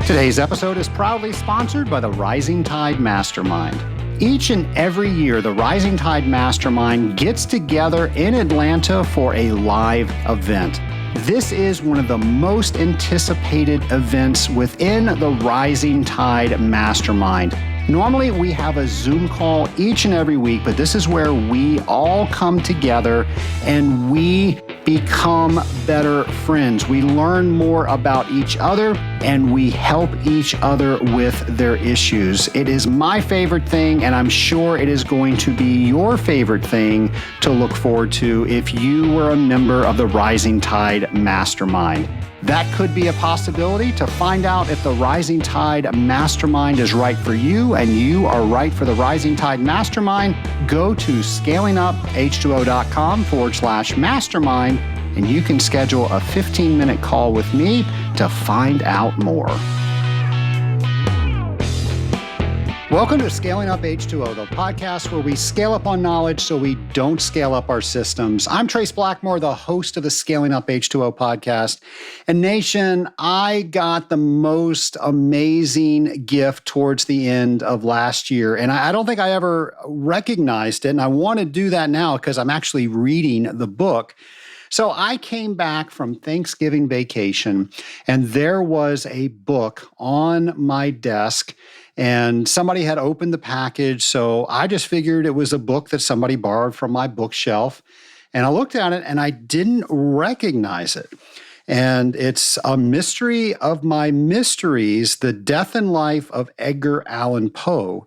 Today's episode is proudly sponsored by the Rising Tide Mastermind. Each and every year, the Rising Tide Mastermind gets together in Atlanta for a live event. This is one of the most anticipated events within the Rising Tide Mastermind. Normally, we have a Zoom call each and every week, but this is where we all come together and we become better friends. We learn more about each other and we help each other with their issues. It is my favorite thing, and I'm sure it is going to be your favorite thing to look forward to if you were a member of the Rising Tide Mastermind. That could be a possibility. To find out if the Rising Tide Mastermind is right for you and you are right for the Rising Tide Mastermind, go to scalinguph2o.com/mastermind and you can schedule a 15-minute call with me to find out more. Welcome to Scaling Up H2O, the podcast where we scale up on knowledge so we don't scale up our systems. I'm Trace Blackmore, the host of the Scaling Up H2O podcast. And Nation, I got the most amazing gift towards the end of last year. And I don't think I ever recognized it. And I want to do that now because I'm actually reading the book. So I came back from Thanksgiving vacation and there was a book on my desk. And somebody had opened the package, so I just figured it was a book that somebody borrowed from my bookshelf. And I looked at it and I didn't recognize it. And it's A Mystery of My Mysteries, The Death and Life of Edgar Allan Poe.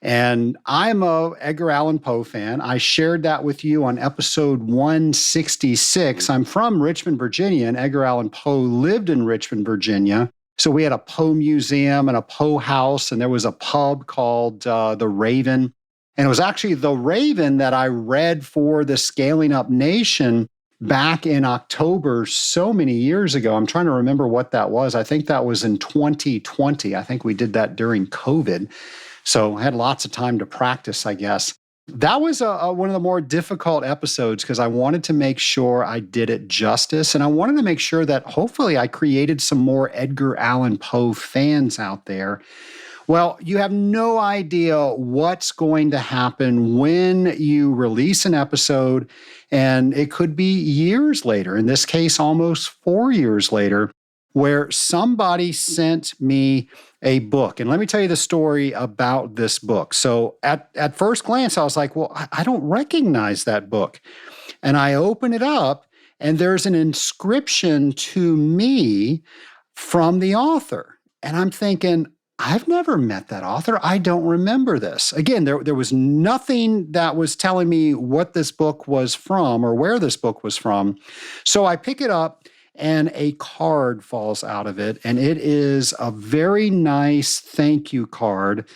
And I'm a Edgar Allan Poe fan. I shared that with you on episode 166. I'm from Richmond, Virginia, and Edgar Allan Poe lived in Richmond, Virginia. So we had a Poe museum and a Poe house, and there was a pub called The Raven. And it was actually The Raven that I read for the Scaling Up Nation back in October so many years ago. I'm trying to remember what that was. I think that was in 2020. I think we did that during COVID. So I had lots of time to practice, I guess. That was one of the more difficult episodes because I wanted to make sure I did it justice. And I wanted to make sure that hopefully I created some more Edgar Allan Poe fans out there. Well, you have no idea what's going to happen when you release an episode. And it could be years later, in this case, almost 4 years later, where somebody sent me a book. And let me tell you the story about this book. So at first glance, I was like, well, I don't recognize that book. And I open it up and there's an inscription to me from the author. And I'm thinking, I've never met that author. I don't remember this. Again, there was nothing that was telling me what this book was from or where this book was from. So I pick it up and a card falls out of it. And it is a very nice thank you card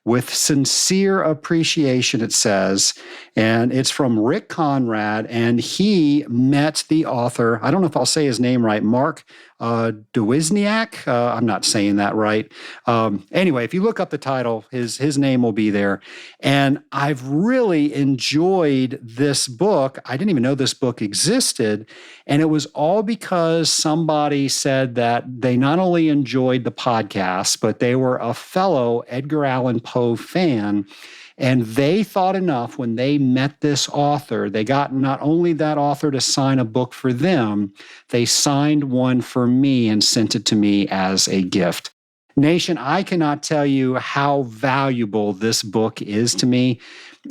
with sincere appreciation, it says. And it's from Rick Conrad. And he met the author. I don't know if I'll say his name right. Mark Dewizniak. I'm not saying that right. Anyway, if you look up the title, his name will be there. And I've really enjoyed this book. I didn't even know this book existed. And it was all because somebody said that they not only enjoyed the podcast, but they were a fellow Edgar Allan Poe fan. And they thought enough when they met this author, they got not only that author to sign a book for them, they signed one for me and sent it to me as a gift. Nation, I cannot tell you how valuable this book is to me.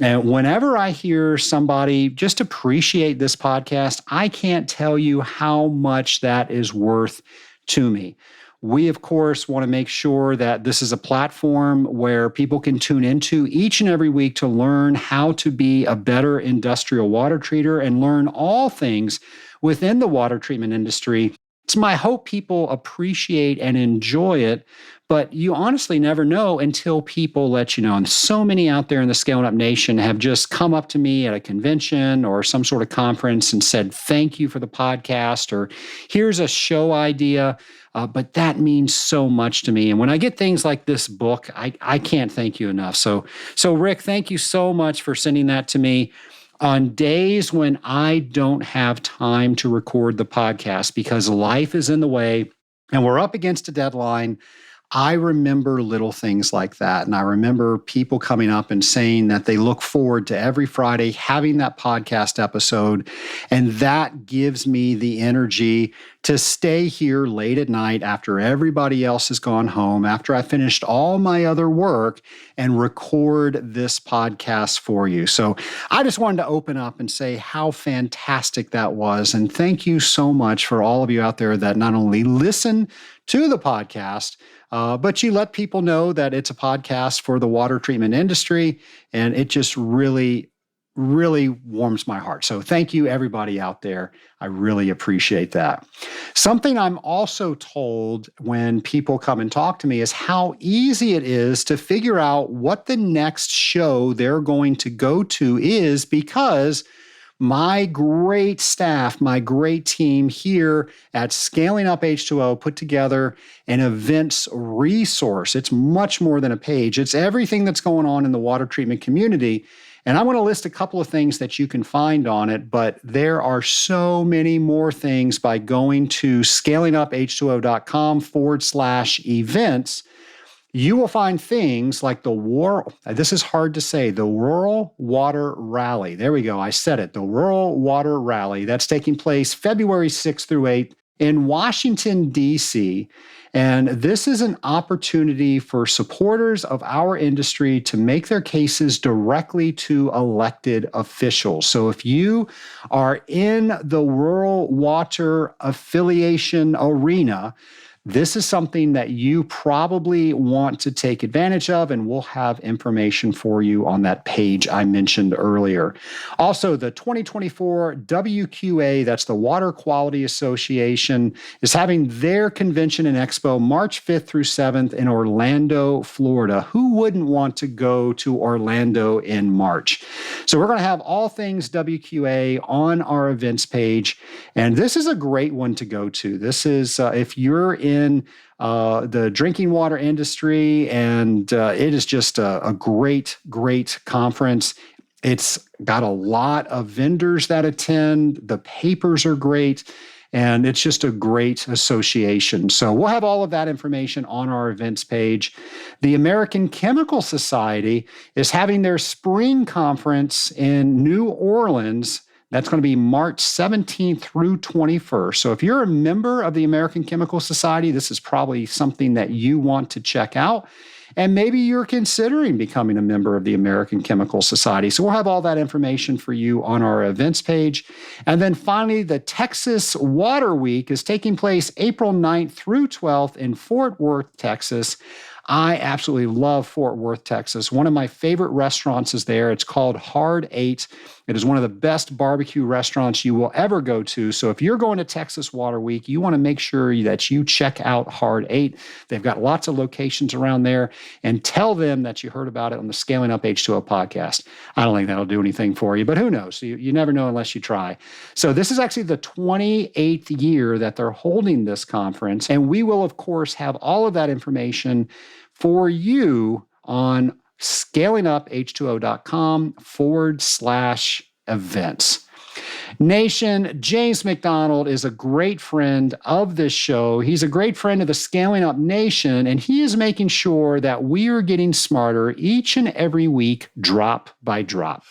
And whenever I hear somebody just appreciate this podcast, I can't tell you how much that is worth to me. We, of course, want to make sure that this is a platform where people can tune into each and every week to learn how to be a better industrial water treater and learn all things within the water treatment industry. It's my hope people appreciate and enjoy it, but you honestly never know until people let you know. And so many out there in the Scaling Up Nation have just come up to me at a convention or some sort of conference and said, thank you for the podcast, or here's a show idea. But that means so much to me. And when I get things like this book, I can't thank you enough. So Rick, thank you so much for sending that to me. On days when I don't have time to record the podcast because life is in the way and we're up against a deadline, I remember little things like that. And I remember people coming up and saying that they look forward to every Friday having that podcast episode. And that gives me the energy to stay here late at night after everybody else has gone home, after I finished all my other work, and record this podcast for you. So I just wanted to open up and say how fantastic that was. And thank you so much for all of you out there that not only listen to the podcast, but you let people know that it's a podcast for the water treatment industry, and it just really, really warms my heart. So thank you, everybody out there. I really appreciate that. Something I'm also told when people come and talk to me is how easy it is to figure out what the next show they're going to go to is, because my great staff, my great team here at Scaling Up H2O put together an events resource. It's much more than a page. It's everything that's going on in the water treatment community. And I want to list a couple of things that you can find on it, but there are so many more things by going to scalinguph2o.com/events. You will find things like this is hard to say, the Rural Water Rally. There we go. I said it. The Rural Water Rally. That's taking place February 6th through 8th in Washington, D.C. And this is an opportunity for supporters of our industry to make their cases directly to elected officials. So if you are in the rural water affiliation arena, this is something that you probably want to take advantage of, and we'll have information for you on that page I mentioned earlier. Also, the 2024 WQA, that's the Water Quality Association, is having their convention and expo March 5th through 7th in Orlando, Florida. Who wouldn't want to go to Orlando in March? So we're going to have all things WQA on our events page, and this is a great one to go to. This is, if you're in the drinking water industry, and it is just a great, great conference. It's got a lot of vendors that attend. The papers are great, and it's just a great association. So we'll have all of that information on our events page. The American Chemical Society is having their spring conference in New Orleans. That's going to be March 17th through 21st. So if you're a member of the American Chemical Society, this is probably something that you want to check out. And maybe you're considering becoming a member of the American Chemical Society. So we'll have all that information for you on our events page. And then finally, the Texas Water Week is taking place April 9th through 12th in Fort Worth, Texas. I absolutely love Fort Worth, Texas. One of my favorite restaurants is there. It's called Hard 8. It is one of the best barbecue restaurants you will ever go to. So if you're going to Texas Water Week, you want to make sure that you check out Hard 8. They've got lots of locations around there, and tell them that you heard about it on the Scaling Up H2O podcast. I don't think that'll do anything for you, but who knows? You never know unless you try. So this is actually the 28th year that they're holding this conference, and we will, of course, have all of that information for you on scalinguph2o.com/events. Nation, James McDonald is a great friend of this show. He's a great friend of the Scaling Up Nation, and he is making sure that we are getting smarter each and every week, drop by drop.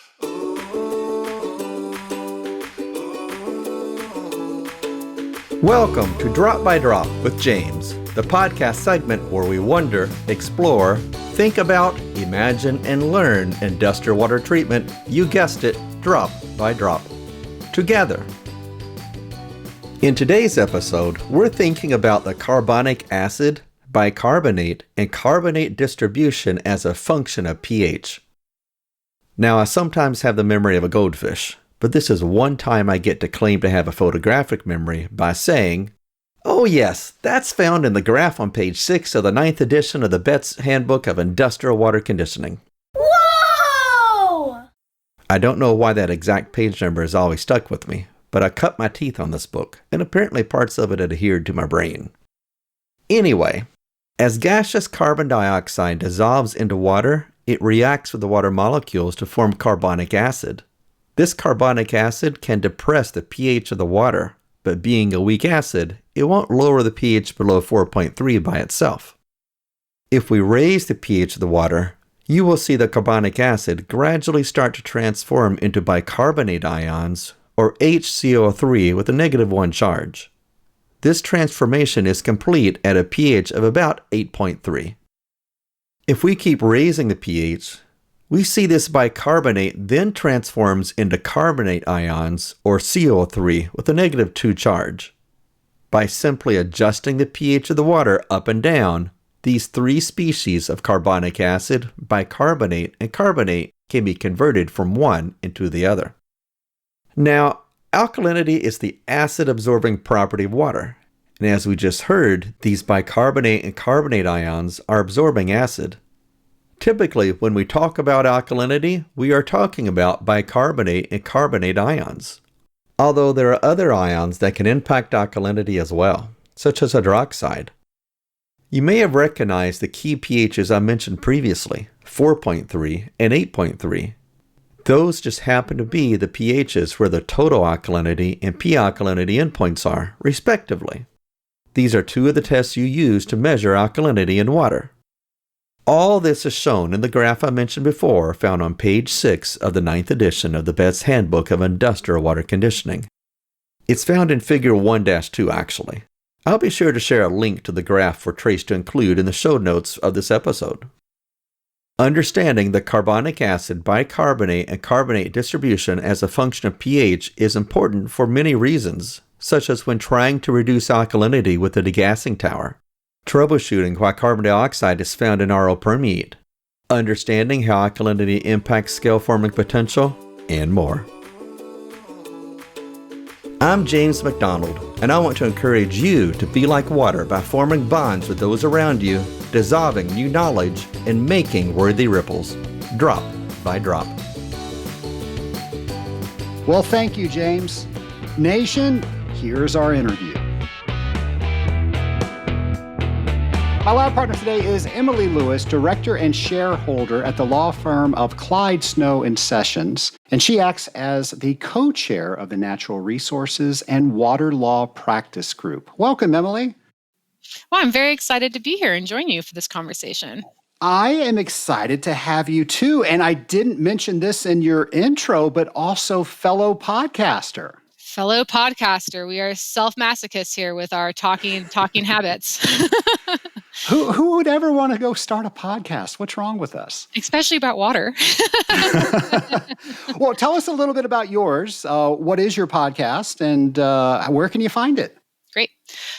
Welcome to Drop by Drop with James, the podcast segment where we wonder, explore, think about, imagine, and learn industrial water treatment, you guessed it, drop by drop, together. In today's episode, we're thinking about the carbonic acid, bicarbonate, and carbonate distribution as a function of pH. Now, I sometimes have the memory of a goldfish, but this is one time I get to claim to have a photographic memory by saying, oh yes, that's found in the graph on page 6 of the 9th edition of the Betts Handbook of Industrial Water Conditioning. Whoa! I don't know why that exact page number has always stuck with me, but I cut my teeth on this book, and apparently parts of it adhered to my brain. Anyway, as gaseous carbon dioxide dissolves into water, it reacts with the water molecules to form carbonic acid. This carbonic acid can depress the pH of the water, but being a weak acid, it won't lower the pH below 4.3 by itself. If we raise the pH of the water, you will see the carbonic acid gradually start to transform into bicarbonate ions, or HCO3 with a -1 charge. This transformation is complete at a pH of about 8.3. If we keep raising the pH, we see this bicarbonate then transforms into carbonate ions, or CO3, with a -2 charge. By simply adjusting the pH of the water up and down, these three species of carbonic acid, bicarbonate, and carbonate can be converted from one into the other. Now, alkalinity is the acid-absorbing property of water, and as we just heard, these bicarbonate and carbonate ions are absorbing acid. Typically, when we talk about alkalinity, we are talking about bicarbonate and carbonate ions. Although there are other ions that can impact alkalinity as well, such as hydroxide. You may have recognized the key pHs I mentioned previously, 4.3 and 8.3. Those just happen to be the pHs where the total alkalinity and p-alkalinity endpoints are, respectively. These are two of the tests you use to measure alkalinity in water. All this is shown in the graph I mentioned before, found on page 6 of the 9th edition of the Bet's Handbook of Industrial Water Conditioning. It's found in figure 1-2 actually. I'll be sure to share a link to the graph for Trace to include in the show notes of this episode. Understanding the carbonic acid, bicarbonate, and carbonate distribution as a function of pH is important for many reasons, such as when trying to reduce alkalinity with a degassing tower, troubleshooting why carbon dioxide is found in RO permeate, understanding how alkalinity impacts scale forming potential, and more. I'm James McDonald, and I want to encourage you to be like water by forming bonds with those around you, dissolving new knowledge, and making worthy ripples, drop by drop. Well, thank you, James. Nation, here's our interview. My lab partner today is Emily Lewis, director and shareholder at the law firm of Clyde, Snow & Sessions, and she acts as the co-chair of the Natural Resources and Water Law Practice Group. Welcome, Emily. Well, I'm very excited to be here and join you for this conversation. I am excited to have you too, and I didn't mention this in your intro, but also fellow podcaster. Fellow podcaster, we are self-masochists here with our talking habits. Who would ever want to go start a podcast? What's wrong with us? Especially about water. Well, tell us a little bit about yours. What is your podcast and where can you find it? Great.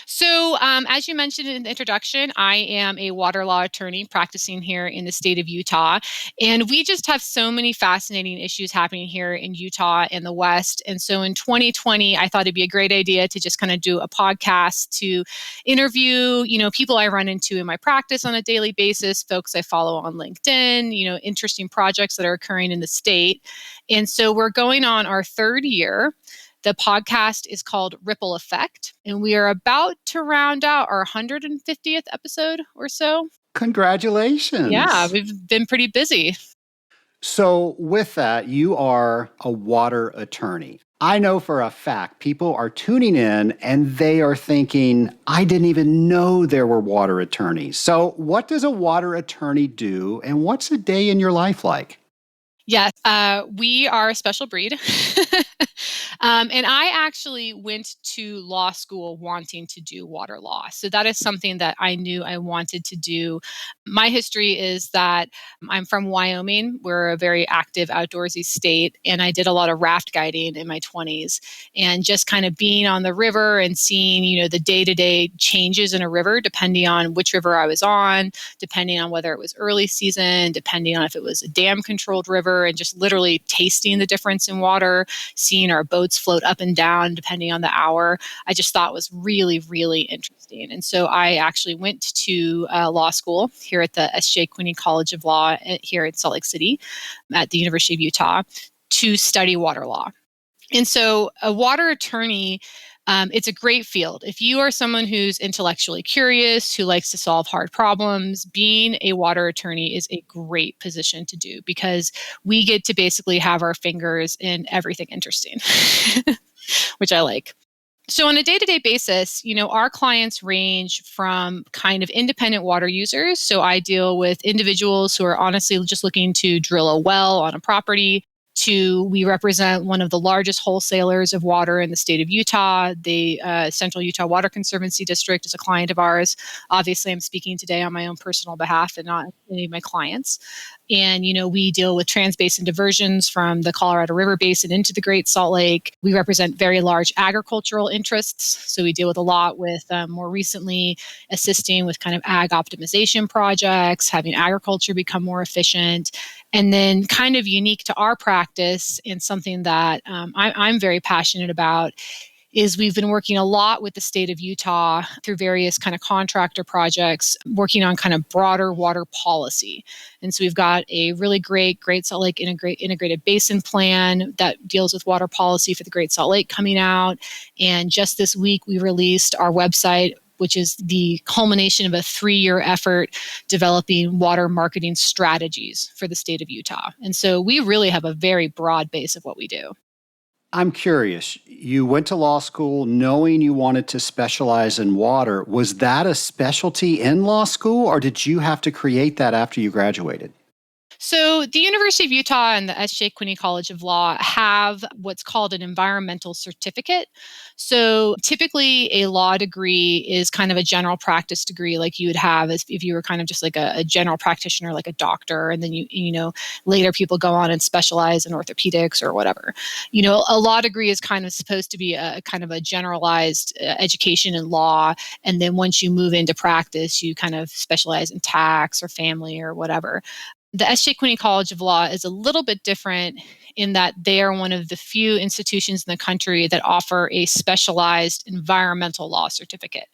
So as you mentioned in the introduction, I am a water law attorney practicing here in the state of Utah. And we just have so many fascinating issues happening here in Utah and the West. And so in 2020, I thought it'd be a great idea to just kind of do a podcast to interview, people I run into in my practice on a daily basis, folks I follow on LinkedIn, interesting projects that are occurring in the state. And so we're going on our third year. The podcast is called Ripple Effect, and we are about to round out our 150th episode or so. Congratulations. Yeah, we've been pretty busy. So with that, you are a water attorney. I know for a fact people are tuning in and they are thinking, I didn't even know there were water attorneys. So what does a water attorney do, and what's a day in your life like? Yes, we are a special breed. And I actually went to law school wanting to do water law. So that is something that I knew I wanted to do. My history is that I'm from Wyoming. We're a very active outdoorsy state. And I did a lot of raft guiding in my 20s. And just kind of being on the river and seeing, the day-to-day changes in a river, depending on which river I was on, depending on whether it was early season, depending on if it was a dam-controlled river, and just literally tasting the difference in water, seeing our boats float up and down depending on the hour, I just thought was really, really interesting. And so I actually went to law school here at the S.J. Quinney College of Law here in Salt Lake City at the University of Utah to study water law. And so a water attorney, it's a great field. If you are someone who's intellectually curious, who likes to solve hard problems, being a water attorney is a great position to do because we get to basically have our fingers in everything interesting, which I like. So on a day-to-day basis, our clients range from kind of independent water users. So I deal with individuals who are honestly just looking to drill a well on a property, to we represent one of the largest wholesalers of water in the state of Utah. The Central Utah Water Conservancy District is a client of ours. Obviously, I'm speaking today on my own personal behalf and not any of my clients. And, we deal with trans-basin diversions from the Colorado River Basin into the Great Salt Lake. We represent very large agricultural interests. So we deal with a lot with more recently assisting with kind of ag optimization projects, having agriculture become more efficient. And then kind of unique to our practice and something that I'm very passionate about is we've been working a lot with the state of Utah through various kind of contractor projects, working on kind of broader water policy. And so we've got a really great Salt Lake integrated basin plan that deals with water policy for the Great Salt Lake coming out. And just this week, we released our website, which is the culmination of a 3-year effort developing water marketing strategies for the state of Utah. And so we really have a very broad base of what we do. I'm curious. You went to law school knowing you wanted to specialize in water. Was that a specialty in law school, or did you have to create that after you graduated? So the University of Utah and the S.J. Quinney College of Law have what's called an environmental certificate. So typically a law degree is kind of a general practice degree like you would have as if you were kind of just like a general practitioner, like a doctor. And then later people go on and specialize in orthopedics or whatever. A law degree is kind of supposed to be a kind of a generalized education in law. And then once you move into practice, you kind of specialize in tax or family or whatever. The S.J. Quinney College of Law is a little bit different in that they are one of the few institutions in the country that offer a specialized environmental law certificate.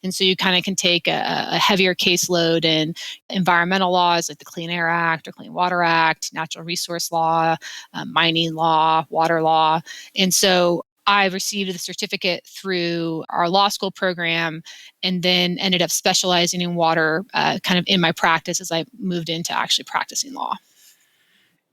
And so you kind of can take a heavier caseload in environmental laws like the Clean Air Act or Clean Water Act, natural resource law, mining law, water law. And so I received the certificate through our law school program and then ended up specializing in water kind of in my practice as I moved into actually practicing law.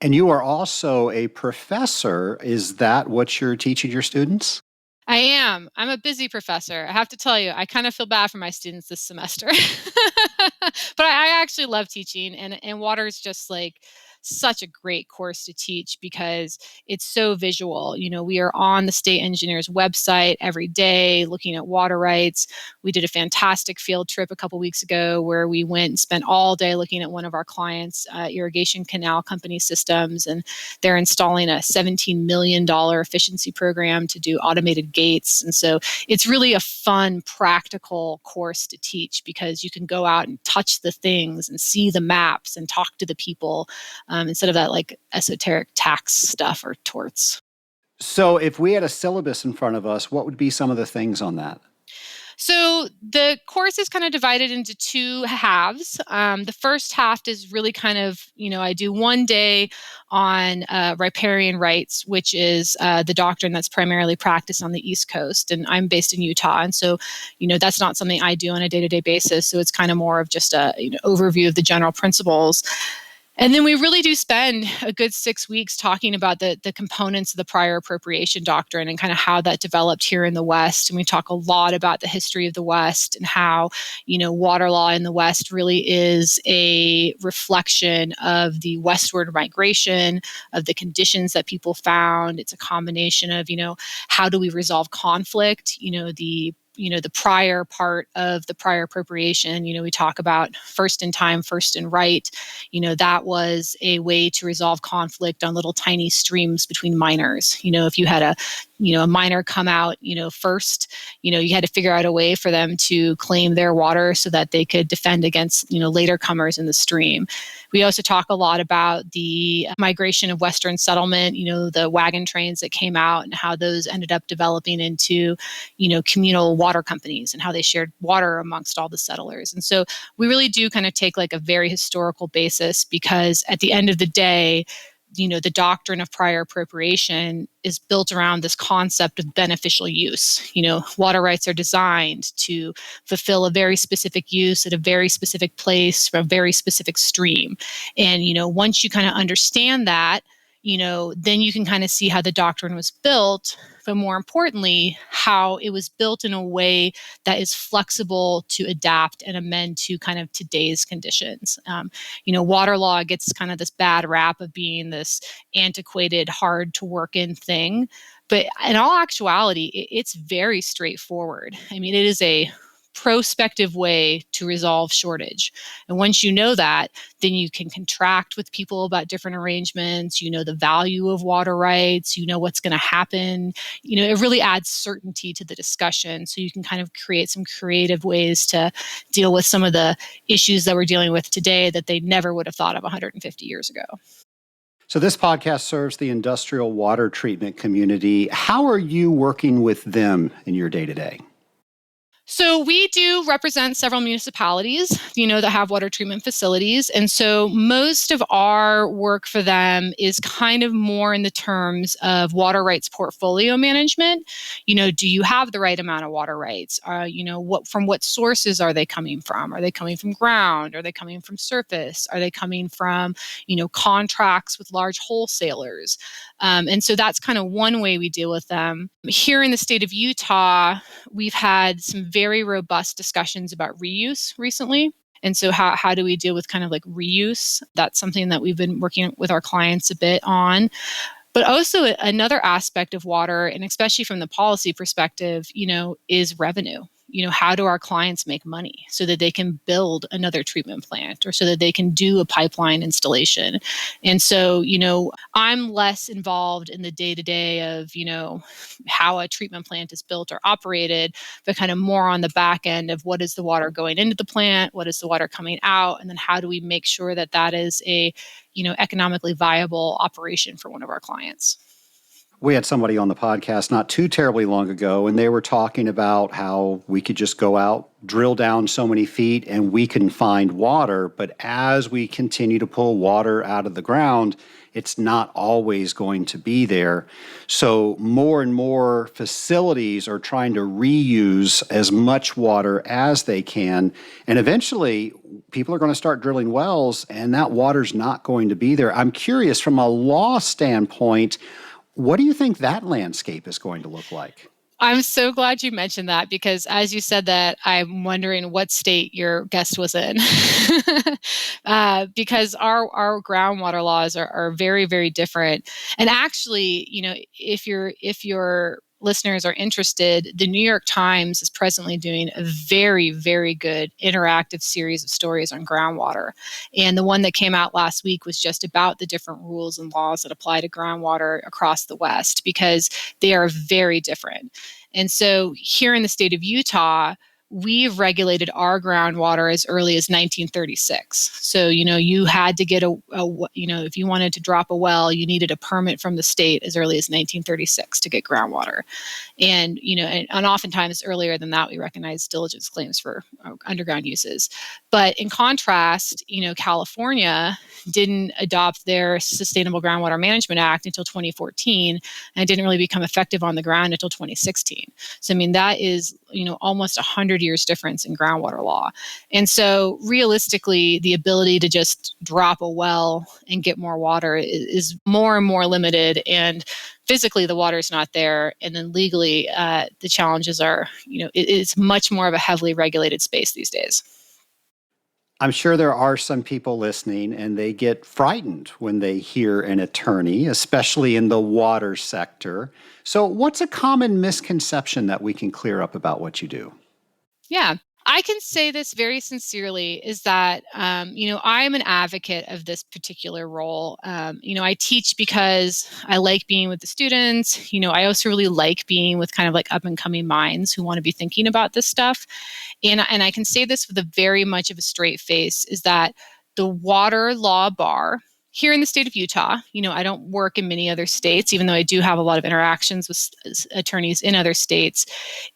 And you are also a professor. Is that what you're teaching your students? I am. I'm a busy professor. I have to tell you, I kind of feel bad for my students this semester. But I actually love teaching, and water is just like such a great course to teach because it's so visual. We are on the state engineer's website every day looking at water rights. We did a fantastic field trip a couple weeks ago where we went and spent all day looking at one of our clients' irrigation canal company systems, and they're installing a $17 million efficiency program to do automated gates. And so it's really a fun, practical course to teach because you can go out and touch the things and see the maps and talk to the people. Instead of that like esoteric tax stuff or torts. So if we had a syllabus in front of us, what would be some of the things on that? So the course is kind of divided into 2 halves. The first half is really kind of, I do 1 day on riparian rights, which is the doctrine that's primarily practiced on the East Coast. And I'm based in Utah. And so, that's not something I do on a day-to-day basis. So it's kind of more of just a overview of the general principles. And then we really do spend a good 6 weeks talking about the components of the prior appropriation doctrine and kind of how that developed here in the West. And we talk a lot about the history of the West and how, water law in the West really is a reflection of the westward migration, of the conditions that people found. It's a combination of, how do we resolve conflict, the prior part of the prior appropriation, we talk about first in time, first in right. That was a way to resolve conflict on little tiny streams between miners. If you had a miner come out, first, you had to figure out a way for them to claim their water so that they could defend against, later comers in the stream. We also talk a lot about the migration of Western settlement, the wagon trains that came out and how those ended up developing into, communal water companies and how they shared water amongst all the settlers. And so we really do kind of take like a very historical basis because at the end of the day, the doctrine of prior appropriation is built around this concept of beneficial use. Water rights are designed to fulfill a very specific use at a very specific place for a very specific stream. And, once you kind of understand that, then you can kind of see how the doctrine was built but more importantly, how it was built in a way that is flexible to adapt and amend to kind of today's conditions. Water law gets kind of this bad rap of being this antiquated, hard to work in thing. But in all actuality, it's very straightforward. I mean, it is a prospective way to resolve shortage. And once you know that, then you can contract with people about different arrangements. You know the value of water rights. You know what's going to happen. It really adds certainty to the discussion. So you can kind of create some creative ways to deal with some of the issues that we're dealing with today that they never would have thought of 150 years ago. So this podcast serves the industrial water treatment community. How are you working with them in your day-to-day? So we do represent several municipalities, that have water treatment facilities. And so most of our work for them is kind of more in the terms of water rights portfolio management. Do you have the right amount of water rights? From what sources are they coming from? Are they coming from ground? Are they coming from surface? Are they coming from, contracts with large wholesalers? And so that's kind of one way we deal with them. Here in the state of Utah, we've had some very robust discussions about reuse recently. And so how do we deal with kind of like reuse? That's something that we've been working with our clients a bit on. But also another aspect of water, and especially from the policy perspective, is revenue. How do our clients make money so that they can build another treatment plant or so that they can do a pipeline installation? And so, I'm less involved in the day-to-day of, how a treatment plant is built or operated, but kind of more on the back end of what is the water going into the plant, what is the water coming out, and then how do we make sure that that is a, economically viable operation for one of our clients. We had somebody on the podcast not too terribly long ago, and they were talking about how we could just go out, drill down so many feet, and we can find water. But as we continue to pull water out of the ground, it's not always going to be there. So more and more facilities are trying to reuse as much water as they can. And eventually, people are going to start drilling wells, and that water's not going to be there. I'm curious, from a law standpoint, what do you think that landscape is going to look like? I'm so glad you mentioned that because as you said that, I'm wondering what state your guest was in. Because our groundwater laws are very, very different. And actually, if your listeners are interested, the New York Times is presently doing a very, very good interactive series of stories on groundwater. And the one that came out last week was just about the different rules and laws that apply to groundwater across the West because they are very different. And so here in the state of Utah, we've regulated our groundwater as early as 1936. So, you had to get if you wanted to drop a well, you needed a permit from the state as early as 1936 to get groundwater. And, and oftentimes earlier than that, we recognize diligence claims for underground uses. But in contrast, California didn't adopt their Sustainable Groundwater Management Act until 2014, and it didn't really become effective on the ground until 2016. So, that is, almost 100 years difference in groundwater law. And so realistically, the ability to just drop a well and get more water is more and more limited. And physically, the water is not there. And then legally, the challenges are, it's much more of a heavily regulated space these days. I'm sure there are some people listening and they get frightened when they hear an attorney, especially in the water sector. So what's a common misconception that we can clear up about what you do? Yeah, I can say this very sincerely is that, I am an advocate of this particular role. I teach because I like being with the students. I also really like being with kind of like up and coming minds who want to be thinking about this stuff. And I can say this with a very much of a straight face is that the water law bar here in the state of Utah, I don't work in many other states, even though I do have a lot of interactions with attorneys in other states,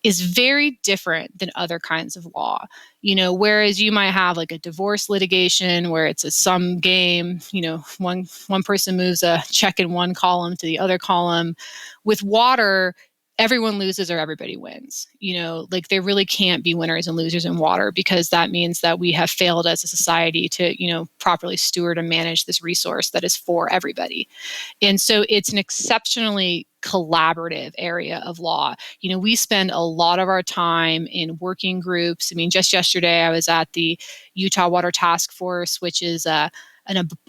is very different than other kinds of law. Whereas you might have like a divorce litigation where it's a sum game, one person moves a check in one column to the other column. With water, everyone loses or everybody wins. Like there really can't be winners and losers in water, because that means that we have failed as a society to, properly steward and manage this resource that is for everybody. And so it's an exceptionally collaborative area of law. We spend a lot of our time in working groups. I mean, just yesterday I was at the Utah Water Task Force, which is an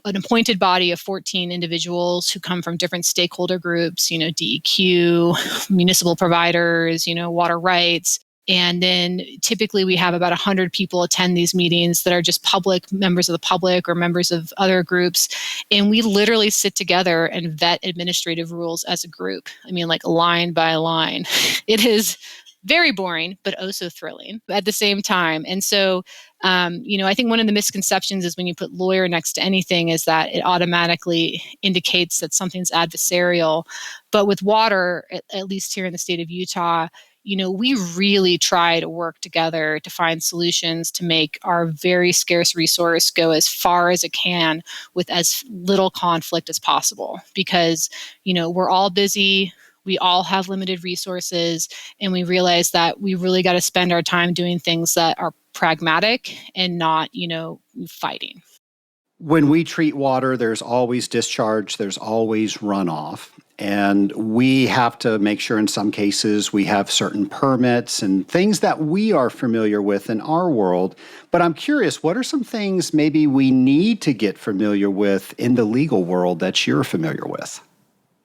appointed body of 14 individuals who come from different stakeholder groups, DEQ, municipal providers, water rights. And then typically we have about 100 people attend these meetings that are just members of the public or members of other groups. And we literally sit together and vet administrative rules as a group. I mean, like line by line. It is very boring, but also thrilling at the same time. And so, I think one of the misconceptions is when you put lawyer next to anything is that it automatically indicates that something's adversarial. But with water, at least here in the state of Utah, we really try to work together to find solutions to make our very scarce resource go as far as it can with as little conflict as possible. Because, we're all busy. We all have limited resources, and we realize that we really got to spend our time doing things that are pragmatic and not, fighting. When we treat water, there's always discharge, there's always runoff. And we have to make sure in some cases we have certain permits and things that we are familiar with in our world. But I'm curious, what are some things maybe we need to get familiar with in the legal world that you're familiar with?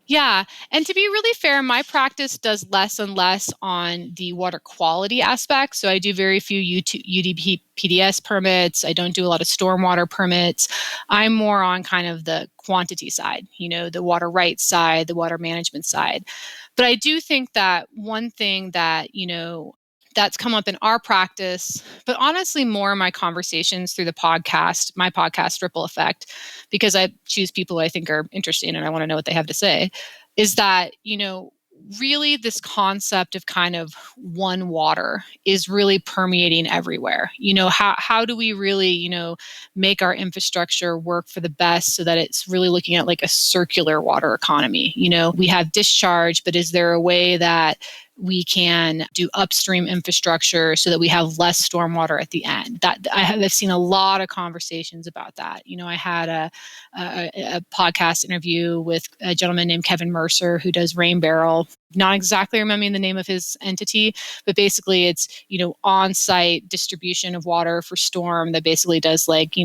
Yeah. And to be really fair, my practice does less and less on the water quality aspect. So I do very few UDP PDS permits. I don't do a lot of stormwater permits. I'm more on kind of the quantity side, the water rights side, the water management side. But I do think that one thing that, that's come up in our practice, but honestly more in my conversations through my podcast Ripple Effect, because I choose people who I think are interesting and I want to know what they have to say, is that, really this concept of kind of one water is really permeating everywhere. How do we really, make our infrastructure work for the best so that it's really looking at like a circular water economy? We have discharge, but is there a way that we can do upstream infrastructure so that we have less stormwater at the end? That I've seen a lot of conversations about that. I had a podcast interview with a gentleman named Kevin Mercer who does Rain Barrel. Not exactly remembering the name of his entity, but basically it's, on-site distribution of water for storm that basically does like,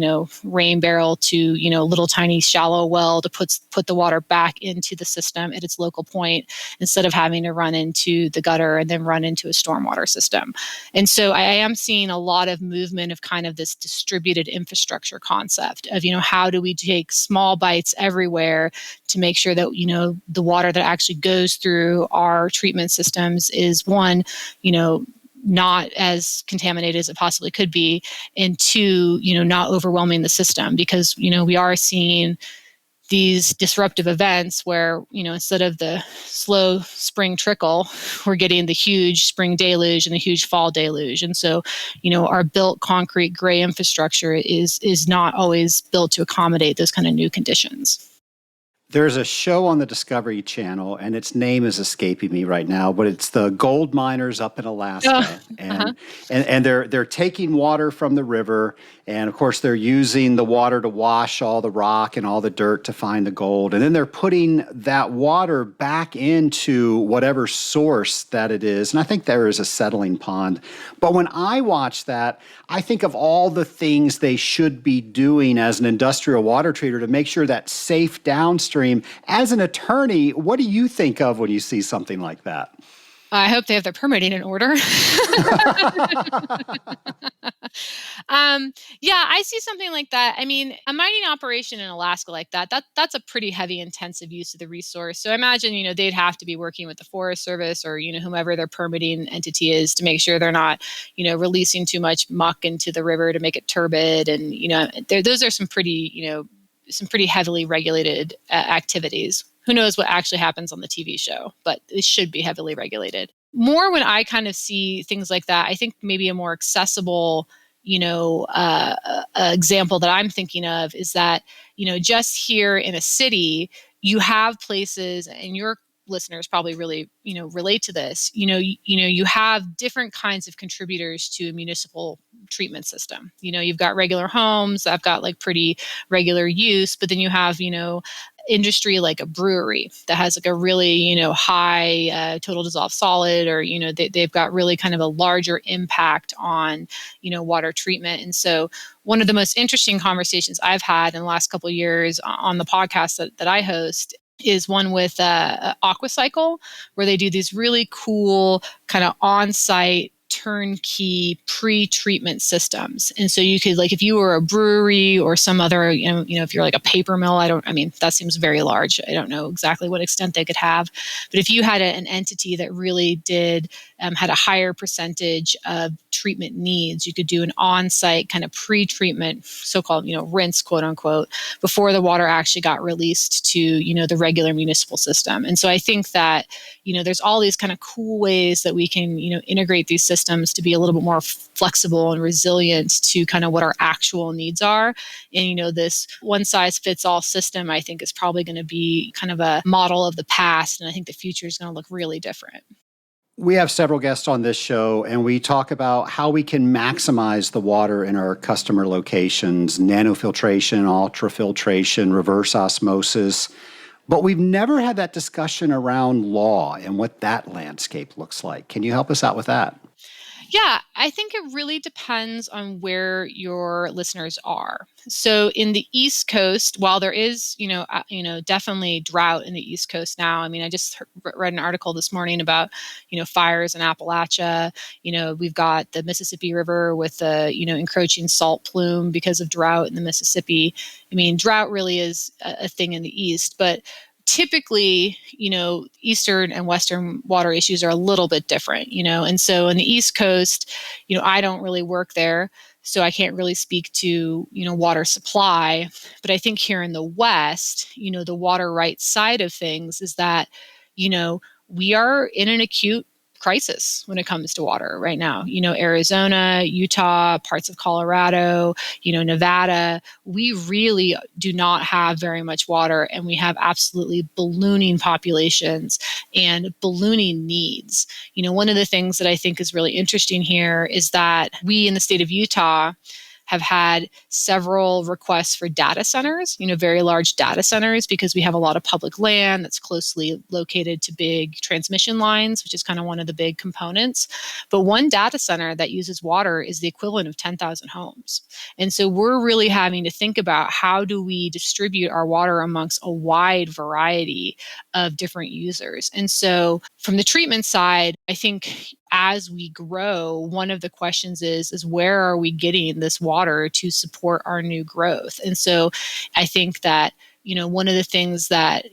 rain barrel to, little tiny shallow well to put the water back into the system at its local point instead of having to run into the gutter and then run into a stormwater system. And so I am seeing a lot of movement of kind of this distributed infrastructure concept of, how do we take small bites everywhere to make sure that, the water that actually goes through our treatment systems is one, not as contaminated as it possibly could be, and two, not overwhelming the system, because, we are seeing these disruptive events where, instead of the slow spring trickle, we're getting the huge spring deluge and the huge fall deluge. And so, our built concrete gray infrastructure is not always built to accommodate those kind of new conditions. There's a show on the Discovery Channel, and its name is escaping me right now, but it's the gold miners up in Alaska, and they're taking water from the river, and of course they're using the water to wash all the rock and all the dirt to find the gold, and then they're putting that water back into whatever source that it is, and I think there is a settling pond. But when I watch that, I think of all the things they should be doing as an industrial water treater to make sure that's safe downstream. As an attorney, what do you think of when you see something like that? I hope they have their permitting in order. Yeah, I see something like that. I mean, a mining operation in Alaska like that's a pretty heavy, intensive use of the resource. So I imagine, they'd have to be working with the Forest Service or, whomever their permitting entity is to make sure they're not, releasing too much muck into the river to make it turbid. And, those are some pretty heavily regulated activities. Who knows what actually happens on the TV show, but it should be heavily regulated. More when I kind of see things like that, I think maybe a more accessible, example that I'm thinking of is that, just here in a city, you have places and your listeners probably really, relate to this. You have different kinds of contributors to a municipal treatment system. You've got regular homes that have got like pretty regular use, but then you have, industry like a brewery that has like a really, high total dissolved solid, or, they've got really kind of a larger impact on, water treatment. And so one of the most interesting conversations I've had in the last couple of years on the podcast that I host is one with Aquacycle, where they do these really cool kind of on-site turnkey pre-treatment systems. And so you could, like, if you were a brewery or some other, if you're like a paper mill, that seems very large. I don't know exactly what extent they could have. But if you had an entity that really had a higher percentage of treatment needs, you could do an on-site kind of pre-treatment, so-called, rinse, quote unquote, before the water actually got released to, the regular municipal system. And so I think that, there's all these kind of cool ways that we can, integrate these systems to be a little bit more flexible and resilient to kind of what our actual needs are. And, this one size fits all system, I think, is probably going to be kind of a model of the past. And I think the future is going to look really different. We have several guests on this show, and we talk about how we can maximize the water in our customer locations: nanofiltration, ultrafiltration, reverse osmosis. But we've never had that discussion around law and what that landscape looks like. Can you help us out with that? Yeah, I think it really depends on where your listeners are. So in the East Coast, while there is, definitely drought in the East Coast now. I mean, I just read an article this morning about, fires in Appalachia. We've got the Mississippi River with the, encroaching salt plume because of drought in the Mississippi. I mean, drought really is a thing in the East, but typically, Eastern and Western water issues are a little bit different, and so in the East Coast, I don't really work there, so I can't really speak to, water supply. But I think here in the West, the water rights side of things is that, we are in an acute crisis when it comes to water right now. Arizona, Utah, parts of Colorado, Nevada, we really do not have very much water, and we have absolutely ballooning populations and ballooning needs. One of the things that I think is really interesting here is that we in the state of Utah have had several requests for data centers, very large data centers, because we have a lot of public land that's closely located to big transmission lines, which is kind of one of the big components. But one data center that uses water is the equivalent of 10,000 homes. And so we're really having to think about how do we distribute our water amongst a wide variety of different users. And so from the treatment side, I think as we grow, one of the questions is where are we getting this water to support our new growth? And so I think that, one of the things that,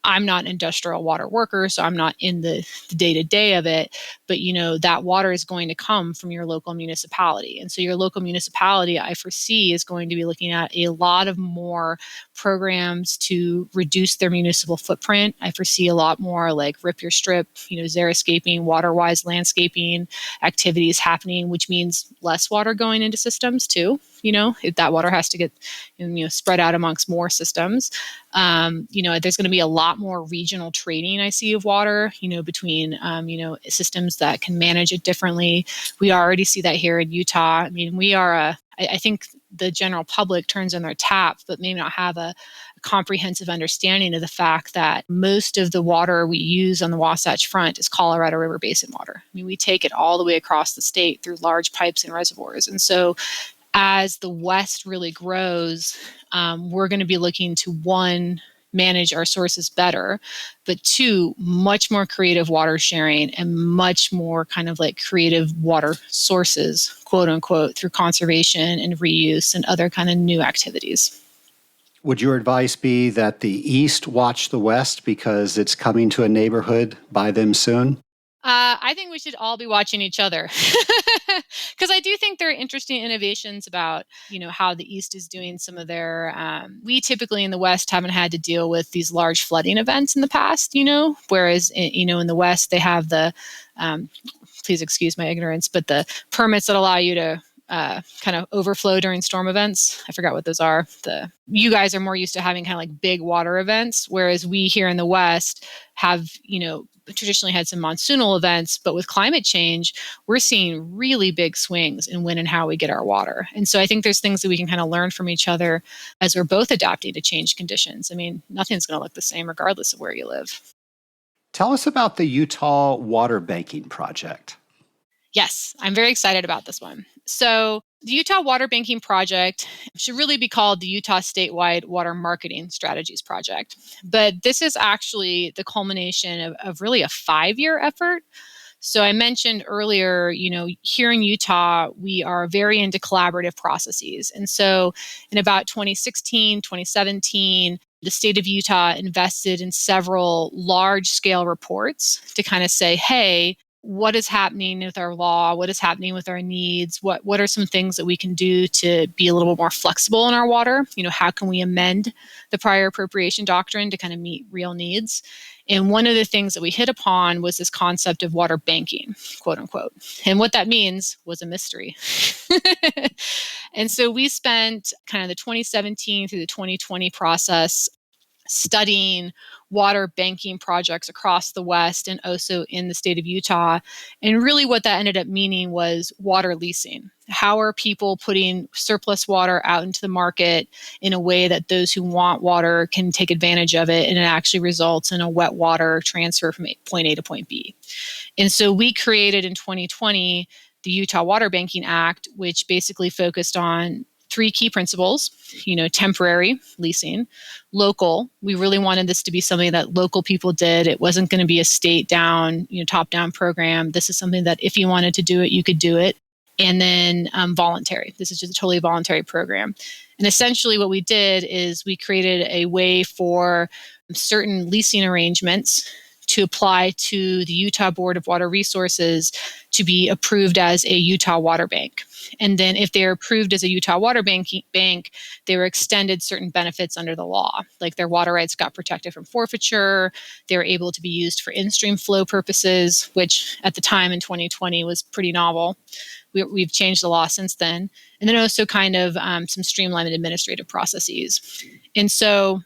I'm not an industrial water worker, so I'm not in the day-to-day of it, but that water is going to come from your local municipality. And so your local municipality, I foresee, is going to be looking at a lot of more programs to reduce their municipal footprint. I foresee a lot more like Rip Your Strip, xeriscaping, water-wise landscaping activities happening, which means less water going into systems too. If that water has to get, spread out amongst more systems. There's going to be a lot more regional trading, I see, of water, between, systems that can manage it differently. We already see that here in Utah. I mean, I think the general public turns on their tap, but may not have a comprehensive understanding of the fact that most of the water we use on the Wasatch Front is Colorado River Basin water. I mean, we take it all the way across the state through large pipes and reservoirs. And so as the West really grows, we're going to be looking to, one, manage our sources better, but two, much more creative water sharing and much more kind of like creative water sources, quote unquote, through conservation and reuse and other kind of new activities. Would your advice be that the East watch the West because it's coming to a neighborhood by them soon? I think we should all be watching each other because I do think there are interesting innovations about, how the East is doing some of their, we typically in the West haven't had to deal with these large flooding events in the past, whereas, in the West they have the, please excuse my ignorance, but the permits that allow you to kind of overflow during storm events. I forgot what those are. You guys are more used to having kind of like big water events, whereas we here in the West have, traditionally had some monsoonal events, but with climate change, we're seeing really big swings in when and how we get our water. And so I think there's things that we can kind of learn from each other as we're both adapting to change conditions. I mean, nothing's going to look the same regardless of where you live. Tell us about the Utah Water Banking Project. Yes, I'm very excited about this one. So the Utah Water Banking Project should really be called the Utah Statewide Water Marketing Strategies Project. But this is actually the culmination of really a 5-year effort. So I mentioned earlier, here in Utah, we are very into collaborative processes. And so in about 2016, 2017, the state of Utah invested in several large-scale reports to kind of say, hey, what is happening with our law? What is happening with our needs? What are some things that we can do to be a little bit more flexible in our water? How can we amend the prior appropriation doctrine to kind of meet real needs? And one of the things that we hit upon was this concept of water banking, quote unquote. And what that means was a mystery. And so we spent kind of the 2017 through the 2020 process studying water banking projects across the West and also in the state of Utah. And really what that ended up meaning was water leasing. How are people putting surplus water out into the market in a way that those who want water can take advantage of it, and it actually results in a wet water transfer from point A to point B. And so we created in 2020 the Utah Water Banking Act, which basically focused on 3 key principles, temporary leasing, local. We really wanted this to be something that local people did. It wasn't going to be a state down, top down program. This is something that if you wanted to do it, you could do it. And then voluntary. This is just a totally voluntary program. And essentially what we did is we created a way for certain leasing arrangements to apply to the Utah Board of Water Resources to be approved as a Utah water bank. And then if they're approved as a Utah water bank, they were extended certain benefits under the law, like their water rights got protected from forfeiture. They were able to be used for in-stream flow purposes, which at the time in 2020 was pretty novel. We've changed the law since then. And then also kind of some streamlined administrative processes. And so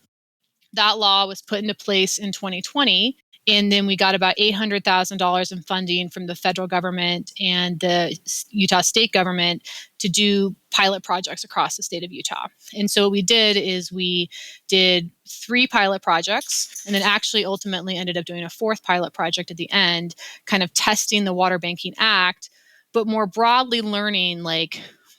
that law was put into place in 2020. And then we got about $800,000 in funding from the federal government and the Utah state government to do pilot projects across the state of Utah. And so what we did is we did 3 pilot projects and then actually ultimately ended up doing a 4th pilot project at the end, kind of testing the Water Banking Act, but more broadly learning,